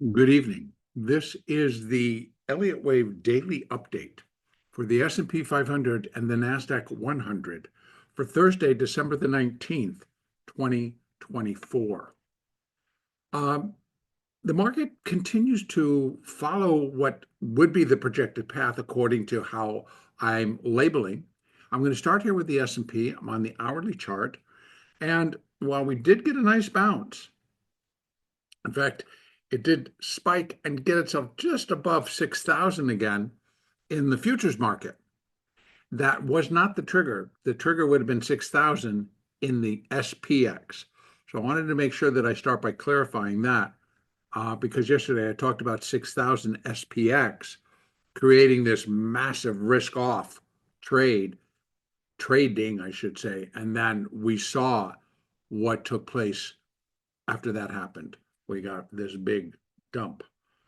Good evening. This is the Elliott Wave daily update for the S&P 500 and the NASDAQ 100 for Thursday, December the 19th, 2024. The market continues to follow what would be the projected path according to how I'm labeling. I'm going to start here with the S&P. I'm on the hourly chart. And while we did get a nice bounce, in fact, it did spike and get itself just above 6,000 again in the futures market. That was not the trigger. The trigger would have been 6,000 in the SPX. So I wanted to make sure that I start by clarifying that because yesterday I talked about 6,000 SPX creating this massive risk off trading, I should say. And then we saw what took place after that happened. We got this big dump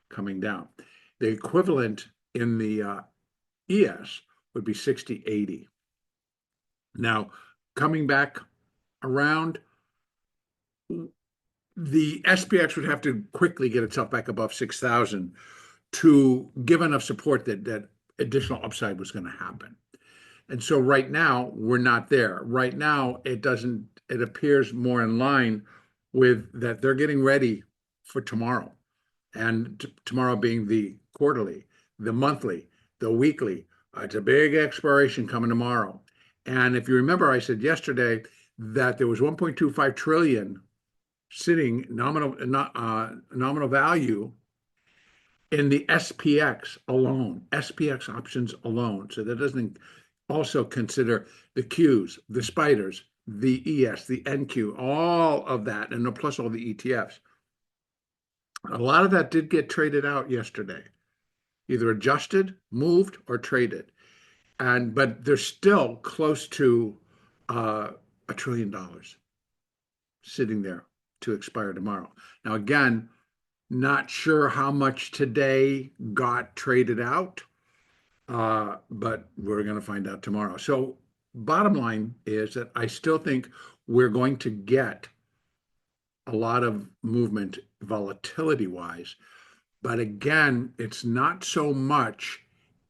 coming down. The equivalent in the ES would be 60.80. Now, coming back around, the SPX would have to quickly get itself back above 6,000 to give enough support that additional upside was going to happen. And so right now, we're not there. Right now, it appears more in line with that they're getting ready for tomorrow. And tomorrow being the quarterly, the monthly, the weekly. It's a big expiration coming tomorrow. And if you remember, I said yesterday that there was 1.25 trillion sitting nominal value in the SPX alone, SPX options alone. So that doesn't also consider the Qs, the spiders, the ES, the NQ, all of that, and plus all the ETFs. A lot of that did get traded out yesterday, either adjusted, moved, or traded. But they're still close to $1 trillion sitting there to expire tomorrow. Now, again, not sure how much today got traded out, but we're going to find out tomorrow. So bottom line is that I still think we're going to get a lot of movement volatility wise. But again, it's not so much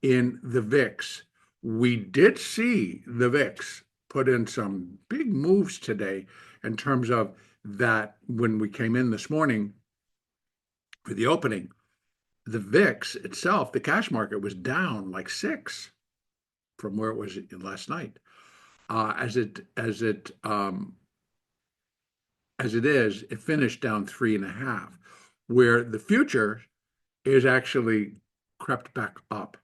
in the VIX. We did see the VIX put in some big moves today in terms of that when we came in this morning for the opening, the VIX itself, the cash market was down like 6 from where it was last night. As it is, it finished down 3.5, where the future is actually crept back up,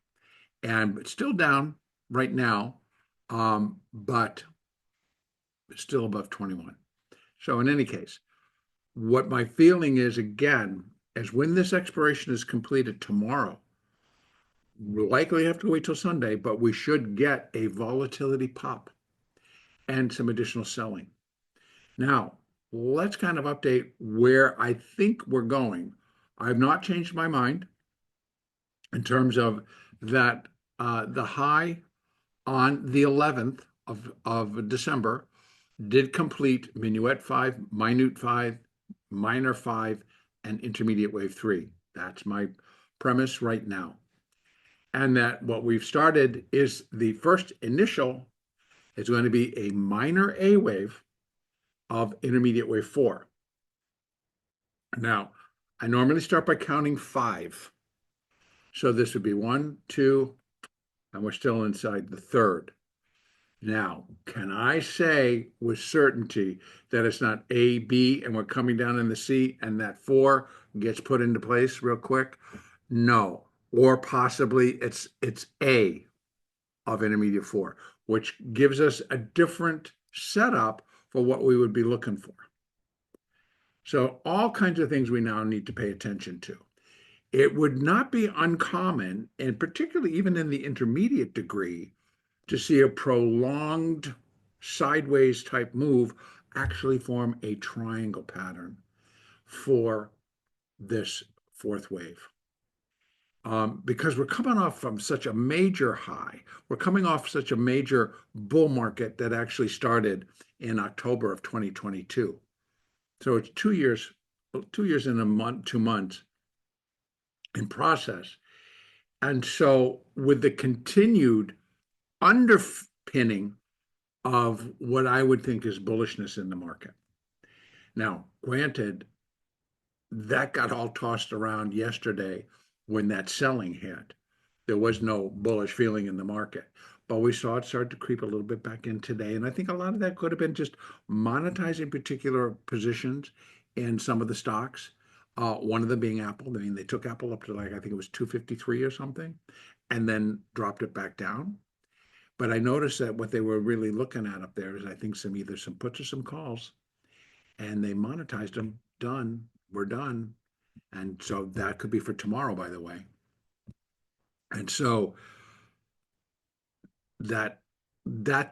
and it's still down right now, but it's still above 21. So in any case, what my feeling is again is when this expiration is completed tomorrow, we'll likely have to wait till Sunday, but we should get a volatility pop and some additional selling. Now, let's kind of update where I think we're going. I've not changed my mind in terms of that the high on the 11th of December did complete minuet 5, minute 5, minor 5, and intermediate wave 3. That's my premise right now. And that what we've started is the first initial is going to be a minor A wave of intermediate wave 4. Now, I normally start by counting 5. So this would be 1, 2, and we're still inside the third. Now, can I say with certainty that it's not A, B, and we're coming down in the C, and that 4 gets put into place real quick? No. Or possibly it's A of intermediate 4, which gives us a different setup for what we would be looking for. So all kinds of things we now need to pay attention to. It would not be uncommon, and particularly even in the intermediate degree, to see a prolonged sideways type move actually form a triangle pattern for this fourth wave. Because we're coming off from such a major high. We're coming off such a major bull market that actually started in October of 2022. So it's 2 years in a month, 2 months in process. And so with the continued underpinning of what I would think is bullishness in the market. Now, granted, that got all tossed around yesterday when that selling hit. There was no bullish feeling in the market, but we saw it start to creep a little bit back in today. And I think a lot of that could have been just monetizing particular positions in some of the stocks. One of them being Apple. I mean, they took Apple up to, like, I think it was 253 or something, and then dropped it back down. But I noticed that what they were really looking at up there is, I think, either some puts or some calls, and they monetized them. Done. We're done. And so that could be for tomorrow, by the way. And so that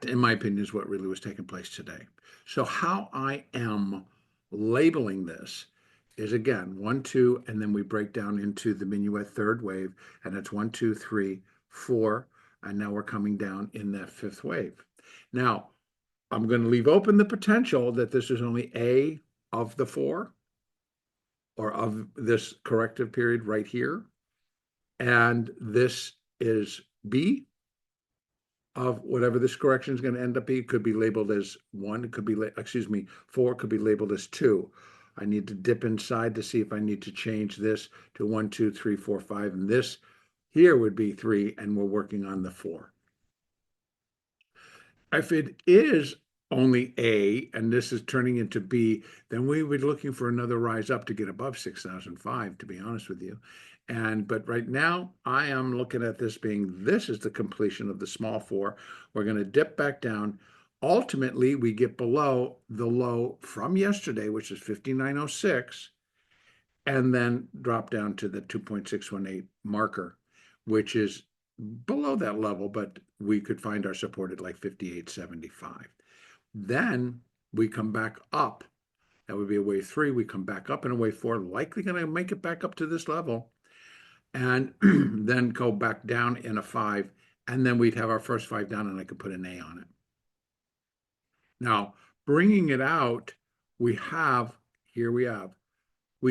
in my opinion is what really was taking place today. So how I am labeling this is, again, 1, 2, and then we break down into the minuet third wave, and it's 1, 2, 3, 4, and now we're coming down in that fifth wave. Now I'm going to leave open the potential that this is only A of the 4, or of this corrective period right here, and this is B of whatever this correction is going to end up being. It could be labeled as 1, it could be, 4, could be labeled as 2. I need to dip inside to see if I need to change this to 1, 2, 3, 4, 5, and this here would be 3, and we're working on the 4. If it is only A and this is turning into B, then we would be looking for another rise up to get above 6,005, to be honest with you. But right now I am looking at this being, this is the completion of the small 4. We're going to dip back down. Ultimately, we get below the low from yesterday, which is 5906, and then drop down to the 2.618 marker, which is below that level, but we could find our support at like 5875. Then we come back up. That would be a wave 3. We come back up in a wave 4, likely going to make it back up to this level, and then go back down in a 5, and then we'd have our first 5 down, and I could put an A on it. Now, bringing it out, we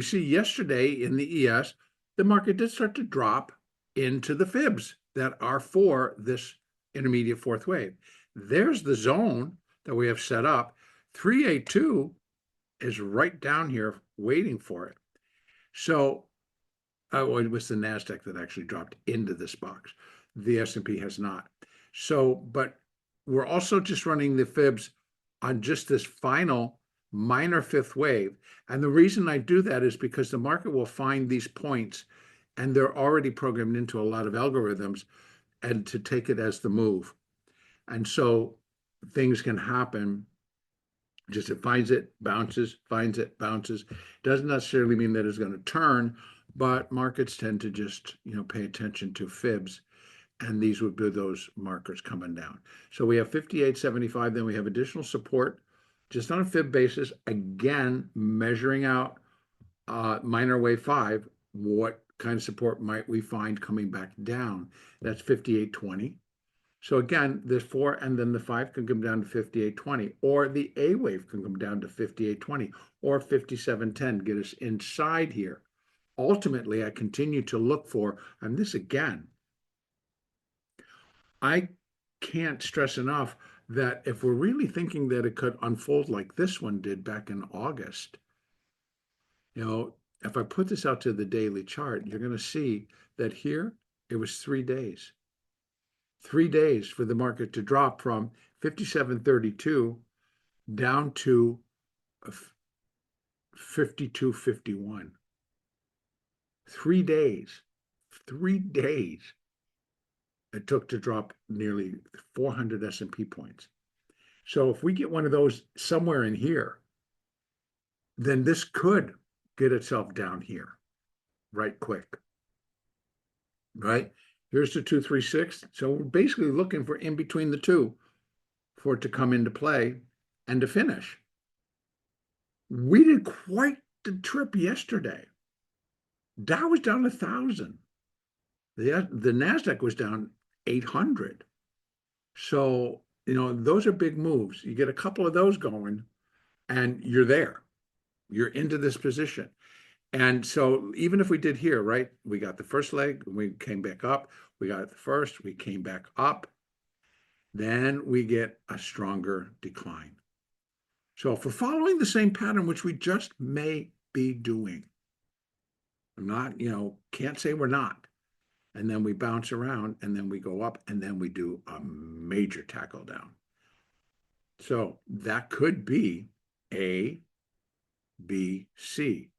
see yesterday in the ES, the market did start to drop into the fibs that are for this intermediate fourth wave. There's the zone that we have set up. 382 is right down here waiting for it. So it was the NASDAQ that actually dropped into this box. The S&P has not. So, but we're also just running the fibs on just this final minor fifth wave. And the reason I do that is because the market will find these points, and they're already programmed into a lot of algorithms, and to take it as the move. And so things can happen. Just it finds it, bounces, finds it, bounces. Doesn't necessarily mean that it's going to turn, but markets tend to just, pay attention to fibs, and these would be those markers coming down. So we have 58.75, then we have additional support just on a fib basis, again measuring out minor wave 5. What kind of support might we find coming back down? That's 58.20. So again, the 4 and then the 5 can come down to 58.20, or the A wave can come down to 58.20 or 57.10, get us inside here. Ultimately, I continue to look for, and this again, I can't stress enough that if we're really thinking that it could unfold like this one did back in August, if I put this out to the daily chart, you're going to see that here it was 3 days. 3 days for the market to drop from 57.32 down to 52.51. 3 days. 3 days it took to drop nearly 400 S&P points. So if we get one of those somewhere in here, then this could get itself down here right quick. Right? Here's the 236. So we're basically looking for in between the two for it to come into play and to finish. We did quite the trip yesterday. Dow was down 1,000. The NASDAQ was down 800. So, those are big moves. You get a couple of those going and you're there. You're into this position. And so even if we did here, right, we got the first leg, we came back up, we got the first, we came back up, then we get a stronger decline. So if we're following the same pattern, which we just may be doing, I'm not, can't say we're not. And then we bounce around and then we go up and then we do a major tackle down. So that could be A, B, C,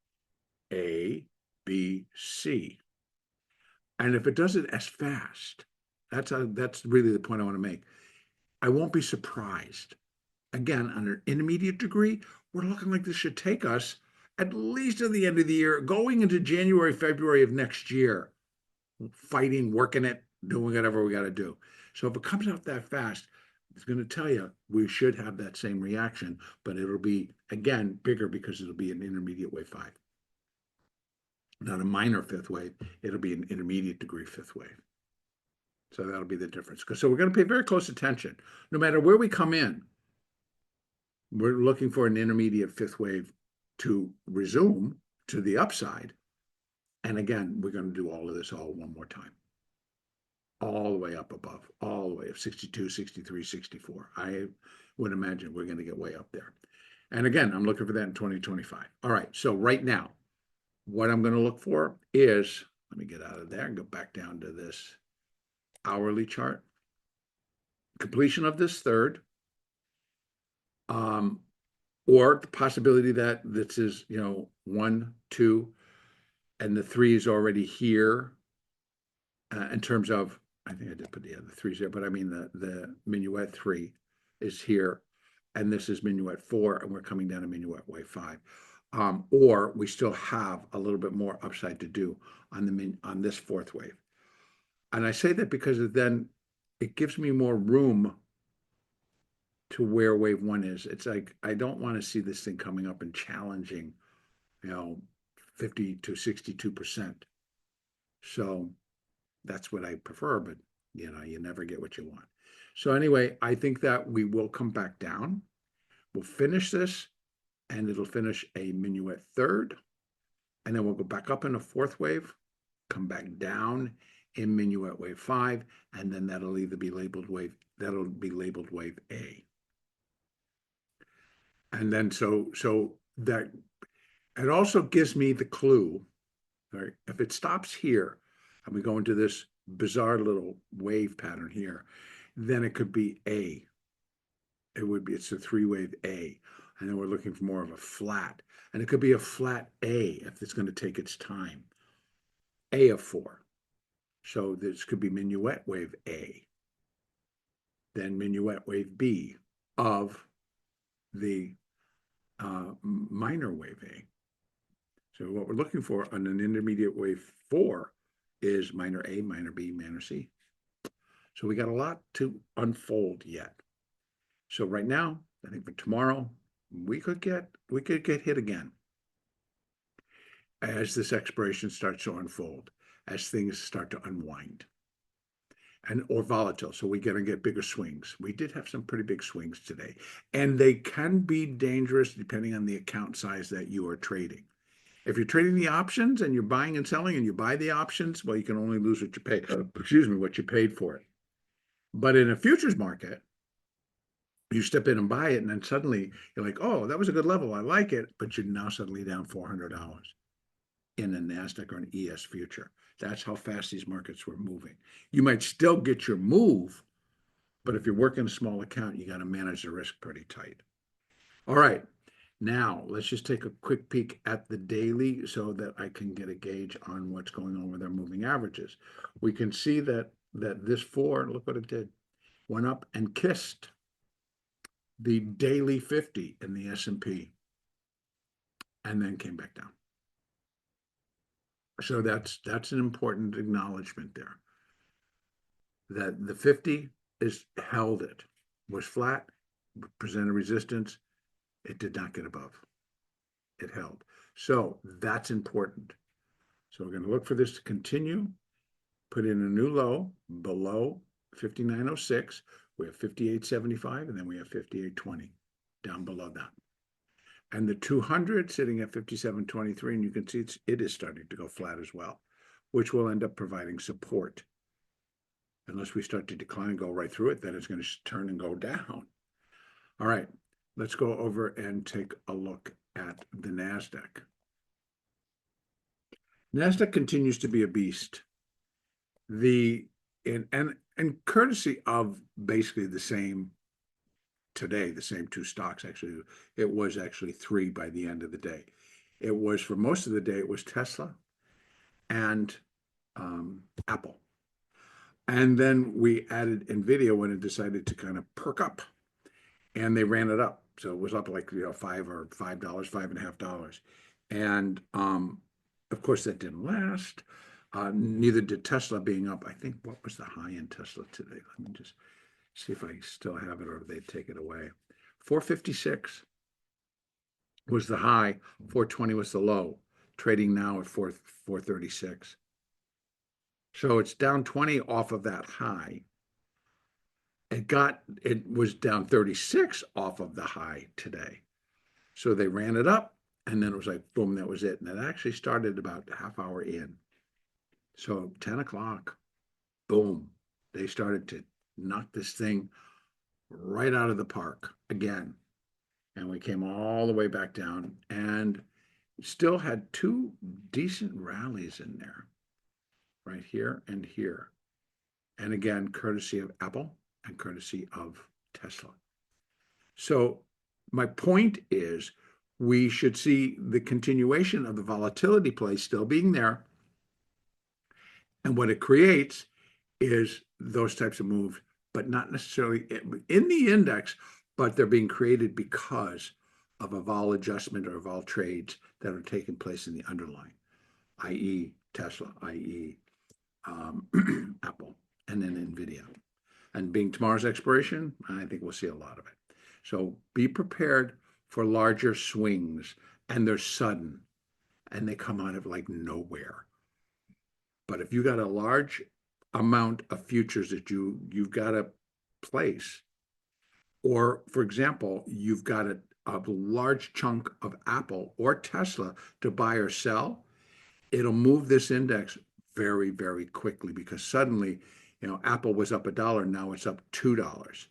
A, B, C. And if it does it as fast, that's really the point I want to make. I won't be surprised. Again, on an intermediate degree, we're looking like this should take us at least to the end of the year, going into January, February of next year, fighting, working it, doing whatever we got to do. So if it comes out that fast, it's going to tell you we should have that same reaction, but it'll be, again, bigger because it'll be an intermediate wave 5. Not a minor fifth wave, it'll be an intermediate degree fifth wave. So that'll be the difference. So we're going to pay very close attention. No matter where we come in, we're looking for an intermediate fifth wave to resume to the upside. And again, we're going to do all of this all one more time. All the way up above, all the way up 62, 63, 64. I would imagine we're going to get way up there. And again, I'm looking for that in 2025. All right, so right now, what I'm going to look for is, let me get out of there and go back down to this hourly chart. Completion of this third, or the possibility that this is, 1, 2, and the 3 is already here in terms of, I think I did put the other 3s there, but I mean the minuet 3 is here, and this is minuet 4, and we're coming down to minuet wave 5. Or we still have a little bit more upside to do on this fourth wave. And I say that because then it gives me more room to where wave 1 is. It's like, I don't want to see this thing coming up and challenging, 50 to 62%. So that's what I prefer, but you never get what you want. So anyway, I think that we will come back down. We'll finish this, and it'll finish a minuet third, and then we'll go back up in a fourth wave, come back down in minuet wave 5, and then that'll be labeled wave A. And then so that it also gives me the clue, right? If it stops here and we go into this bizarre little wave pattern here, then it could be A. It's a 3-wave A. And then we're looking for more of a flat. And it could be a flat A if it's going to take its time. A of 4. So this could be minuet wave A. Then minuet wave B of the minor wave A. So what we're looking for on an intermediate wave 4 is minor A, minor B, minor C. So we got a lot to unfold yet. So right now, I think for tomorrow, we could get hit again as this expiration starts to unfold, as things start to unwind, or volatile. So we're going to get bigger swings. We did have some pretty big swings today, and they can be dangerous depending on the account size that you are trading. If you're trading the options and you're buying and selling and you buy the options, well, you can only lose what you pay. What you paid for it. But in a futures market, you step in and buy it, and then suddenly you're like, oh, that was a good level. I like it. But you're now suddenly down $400 in a NASDAQ or an ES future. That's how fast these markets were moving. You might still get your move, but if you're working a small account, you got to manage the risk pretty tight. All right. Now, let's just take a quick peek at the daily so that I can get a gauge on what's going on with our moving averages. We can see that this 4, look what it did, went up and kissed the daily 50 in the S&P and then came back down. So that's an important acknowledgement there. That the 50 held it, was flat, presented resistance. It did not get above. It held. So that's important. So we're going to look for this to continue, put in a new low below 59.06. We have 58.75, and then we have 58.20 down below that. And the 200 sitting at 57.23, and you can see it is starting to go flat as well, which will end up providing support. Unless we start to decline and go right through it, then it's going to turn and go down. All right, let's go over and take a look at the NASDAQ. NASDAQ continues to be a beast. And courtesy of basically the same today, the same two stocks, actually, it was actually three by the end of the day. It was, for most of the day, it was Tesla and Apple. And then we added NVIDIA when it decided to kind of perk up, and they ran it up. So it was up like, $5, $5.50. And of course, that didn't last. Neither did Tesla being up. I think, what was the high in Tesla today? Let me just see if I still have it or if they take it away. 456 was the high, 420 was the low, trading now at 436. So it's down 20 off of that high. It was down 36 off of the high today. So they ran it up, and then it was like, boom, that was it. And it actually started about a half hour in. So 10 o'clock, boom, they started to knock this thing right out of the park again. And we came all the way back down and still had two decent rallies in there, right here and here. And again, courtesy of Apple and courtesy of Tesla. So my point is, we should see the continuation of the volatility play still being there. And what it creates is those types of moves, but not necessarily in the index, but they're being created because of a vol adjustment or vol trades that are taking place in the underlying, i.e. Tesla, i.e. Apple, and then NVIDIA. And being tomorrow's expiration, I think we'll see a lot of it. So be prepared for larger swings, and they're sudden, and they come out of like nowhere. But if you got a large amount of futures that you've got to place, or for example, you've got a large chunk of Apple or Tesla to buy or sell, it'll move this index very, very quickly, because suddenly, Apple was up $1, now it's up $2.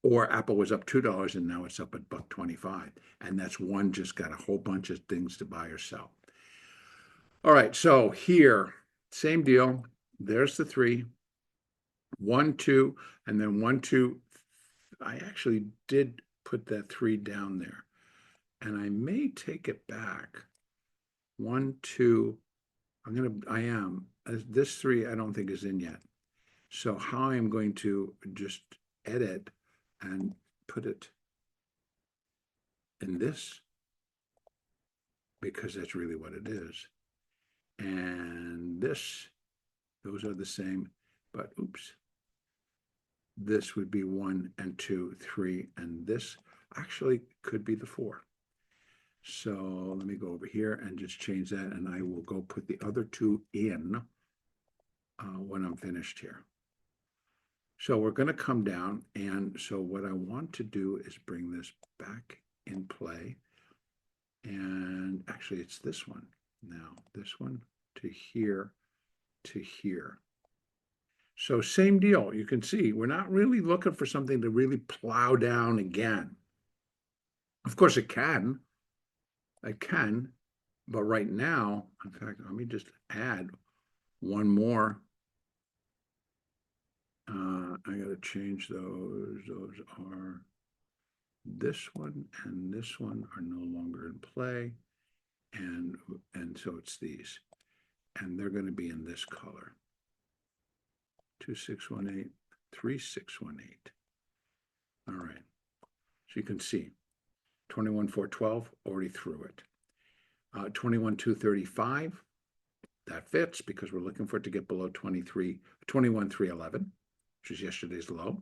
Or Apple was up $2 and now it's up $1.25. And that's one just got a whole bunch of things to buy or sell. All right, so here, same deal. There's the 3, 1, 2, and then 1, 2. I actually did put that 3 down there, and I may take it back. 1, 2. I am. This 3 I don't think is in yet. So how I'm going to just edit and put it in this, because that's really what it is. And this, those are the same, but oops. This would be 1 and 2, 3, and this actually could be the 4. So let me go over here and just change that, and I will go put the other 2 in when I'm finished here. So we're going to come down, and so what I want to do is bring this back in play, and actually it's this one now, this one to here to here. So same deal. You can see we're not really looking for something to really plow down again. Of course it can, but right now, in fact, let me just add one more. I got to change those. Those are, this one and this one are no longer in play. And so it's these. And they're going to be in this color. 2618, 3618. All right. So you can see 21,412 already through it. 21,235, that fits because we're looking for it to get below 21,311, which is yesterday's low.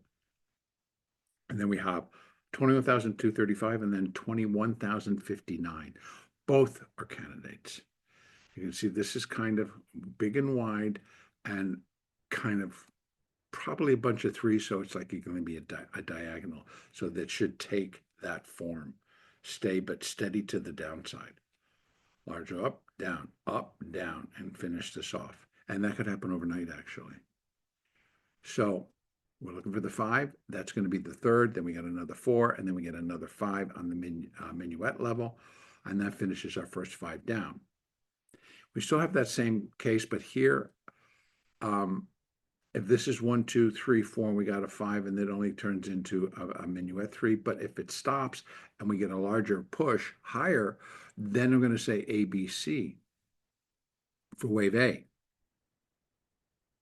And then we have 21,235 and then 21,059. Both are candidates. You can see this is kind of big and wide and kind of probably a bunch of 3s, so it's like you're going to be a diagonal. So that should take that form. stay but steady to the downside. Large up, down, and finish this off. And that could happen overnight, actually. So we're looking for the 5. That's going to be the third. Then we got another 4, and then we get another 5 on the minuet level, and that finishes our first 5 down. We still have that same case, but here, if this is 1, 2, 3, 4, and we got a 5, and it only turns into a minuet 3. But if it stops and we get a larger push higher, then we're going to say ABC for wave A.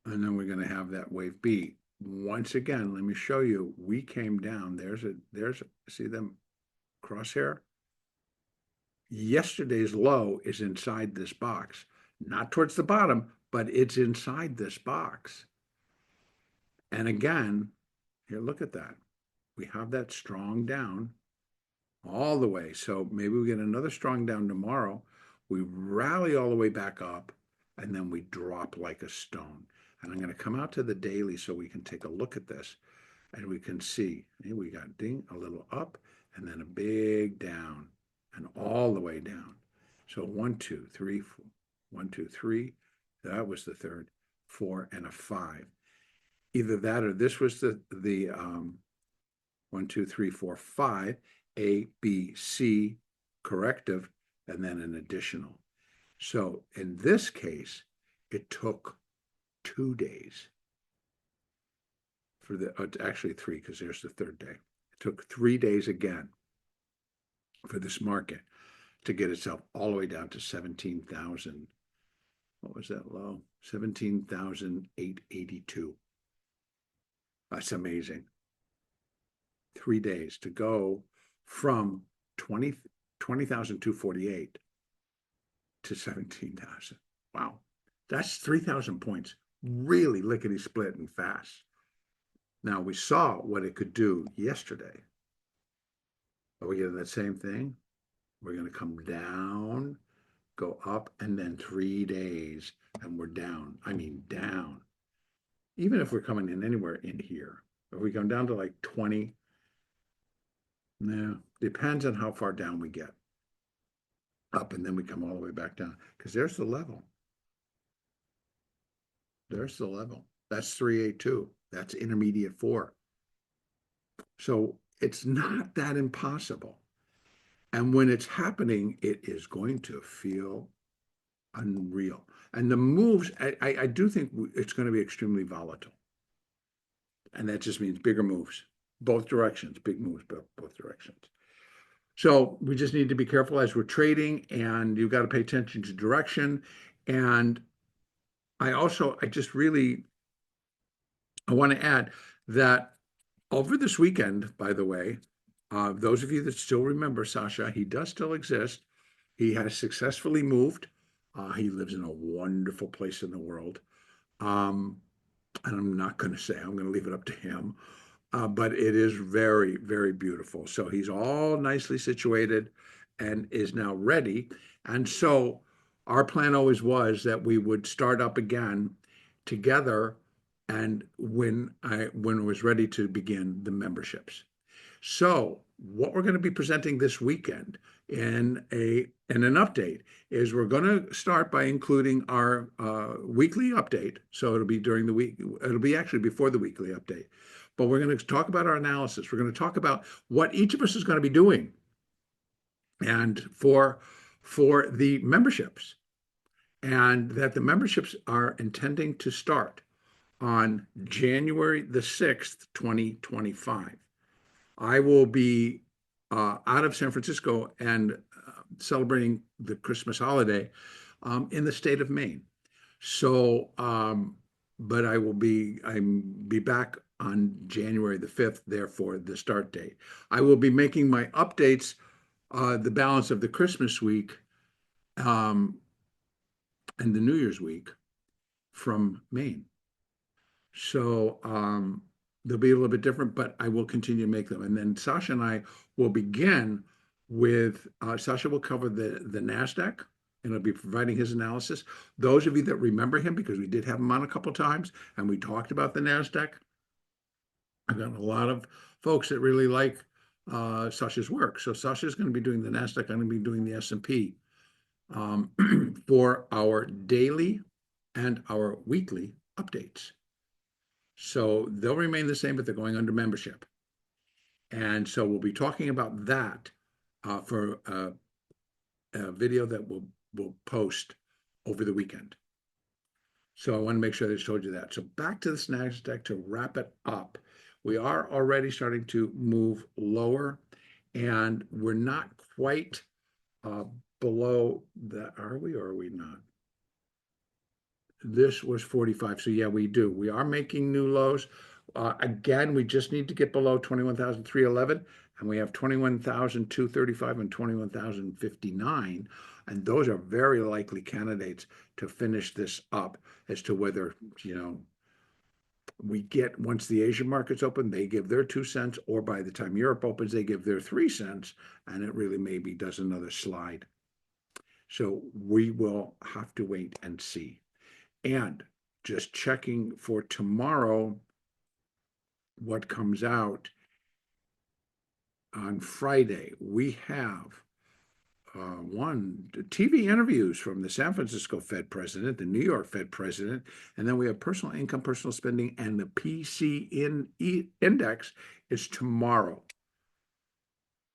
And then we're going to have that wave B. Once again, let me show you, we came down. There's see them crosshair? Yesterday's low is inside this box, not towards the bottom, but it's inside this box. And again, here, look at that. We have that strong down all the way. So maybe we get another strong down tomorrow. We rally all the way back up, and then we drop like a stone. And I'm going to come out to the daily so we can take a look at this, and we can see, hey, we got ding, a little up, and then a big down, and all the way down. So 1, 2, 3, 4, 1, 2, 3. That was the third, 4, and a 5. Either that or this was the 1, 2, 3, 4, 5, A, B, C, corrective, and then an additional. So in this case, it took 2 days for the, actually 3, because there's the third day. It took 3 days again for this market to get itself all the way down to 17,000. What was that low? 17,882. That's amazing. 3 days to go from 20,248 to 17,000. Wow. That's 3,000 points. Really lickety split and fast. Now we saw what it could do yesterday. Are we getting that same thing? We're going to come down, go up, and then 3 days, and we're down. I mean, down. Even if we're coming in anywhere in here, if we come down to like 20, no, depends on how far down we get. Up, and then we come all the way back down, because there's the level. There's the level. That's 382. That's intermediate 4. So it's not that impossible. And when it's happening, it is going to feel unreal. And the moves, I do think it's going to be extremely volatile. And that just means bigger moves, both directions, big moves, both directions. So we just need to be careful as we're trading, and you've got to pay attention to direction. And I just really, I want to add that over this weekend, by the way, those of you that still remember Sasha, he does still exist. He has successfully moved. He lives in a wonderful place in the world. And I'm not going to say, I'm going to leave it up to him. But it is very, very beautiful. So he's all nicely situated and is now ready. And so our plan always was that we would start up again together, and when it was ready to begin the memberships. So what we're going to be presenting this weekend in an update is we're going to start by including our weekly update. So it'll be during the week. It'll be actually before the weekly update. But we're going to talk about our analysis. We're going to talk about what each of us is going to be doing, and for the memberships, and that the memberships are intending to start on January the 6th, 2025. I will be out of San Francisco and celebrating the Christmas holiday in the state of Maine. So, but I'm back on January the 5th, therefore the start date. I will be making my updates the balance of the Christmas week and the New Year's week from Maine. So they'll be a little bit different, but I will continue to make them. And then Sasha and I will begin with, Sasha will cover the NASDAQ, and he'll be providing his analysis. Those of you that remember him, because we did have him on a couple of times, and we talked about the NASDAQ, I've got a lot of folks that really like Sasha's work. So Sasha's going to be doing the NASDAQ. I'm going to be doing the S&P for our daily and our weekly updates. So they'll remain the same, but they're going under membership. And so we'll be talking about that for a video that we'll post over the weekend. So I want to make sure that I told you that. So back to this NASDAQ to wrap it up. We are already starting to move lower, and we're not quite below that. Are we or are we not? This was 45. So yeah, we do. We are making new lows. Again, we just need to get below 21,311, and we have 21,235 and 21,059. And those are very likely candidates to finish this up as to whether, we get, once the Asian markets open, they give their 2 cents, or by the time Europe opens, they give their 3 cents, and it really maybe does another slide. So we will have to wait and see. And just checking for tomorrow, what comes out on Friday, we have TV interviews from the San Francisco Fed president, the New York Fed president, and then we have personal income, personal spending, and the PCE index is tomorrow.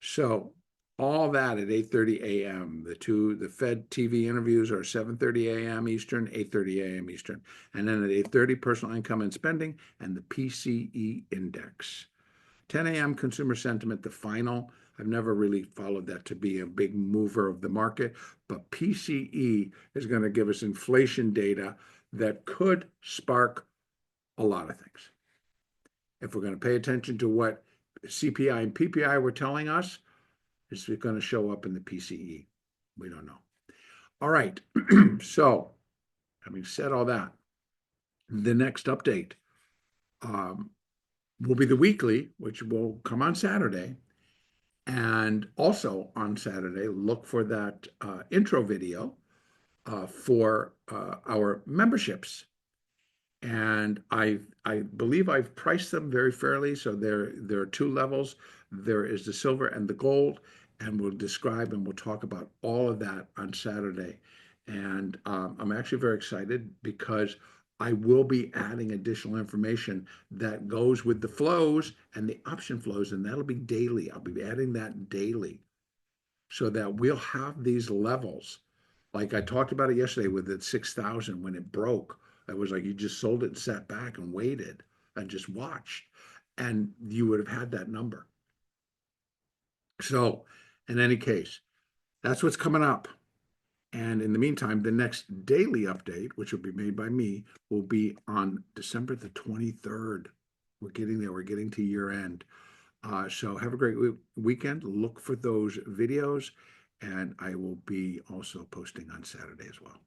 So all that at 8:30 a.m. The Fed TV interviews are 7:30 a.m. Eastern, 8:30 a.m. Eastern. And then at 8:30, personal income and spending and the PCE index. 10 a.m. consumer sentiment, the final. I've never really followed that to be a big mover of the market, but PCE is going to give us inflation data that could spark a lot of things. If we're going to pay attention to what CPI and PPI were telling us, is it going to show up in the PCE? We don't know. All right. So, having said all that, the next update will be the weekly, which will come on Saturday. And also on Saturday, look for that intro video for our memberships. And I believe I've priced them very fairly. So there are 2 levels. There is the silver and the gold, and we'll describe and we'll talk about all of that on Saturday. And I'm actually very excited because I will be adding additional information that goes with the flows and the option flows, and that'll be daily. I'll be adding that daily so that we'll have these levels. Like I talked about it yesterday with the 6,000 when it broke. It was like you just sold it and sat back and waited and just watched, and you would have had that number. So in any case, that's what's coming up. And in the meantime, the next daily update, which will be made by me, will be on December the 23rd. We're getting there. We're getting to year end. So have a great weekend. Look for those videos, and I will be also posting on Saturday as well.